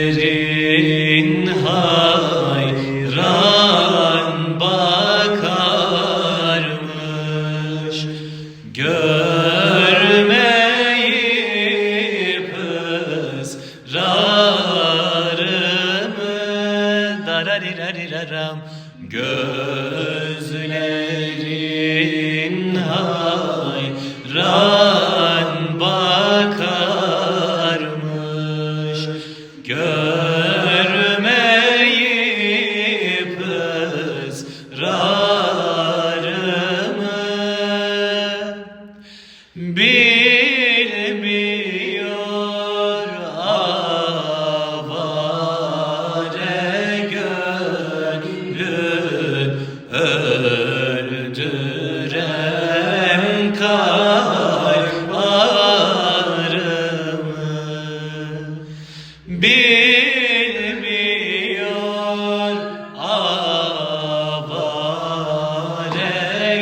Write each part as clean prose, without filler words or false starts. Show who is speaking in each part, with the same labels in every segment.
Speaker 1: Gözlerin hayran bakarmış, görmeyip ısrarımı darariraram. Gözlerin hayran bakarmış, görmeyip ısrarımı bilmiyor avare gönlü öldüren kalplerimi bilmiyor avare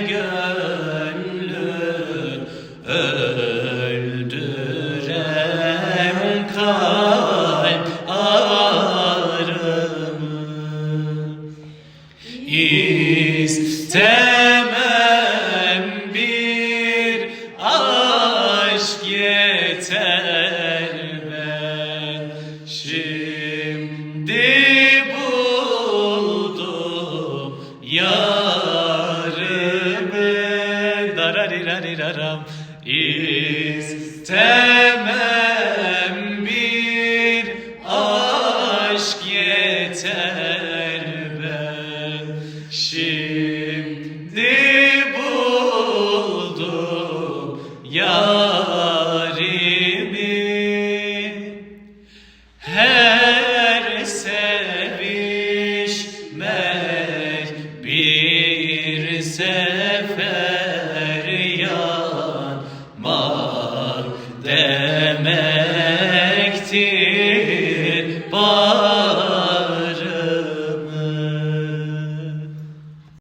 Speaker 1: gönlü öldüren kalplerimi. İstemem bir aşk yeter.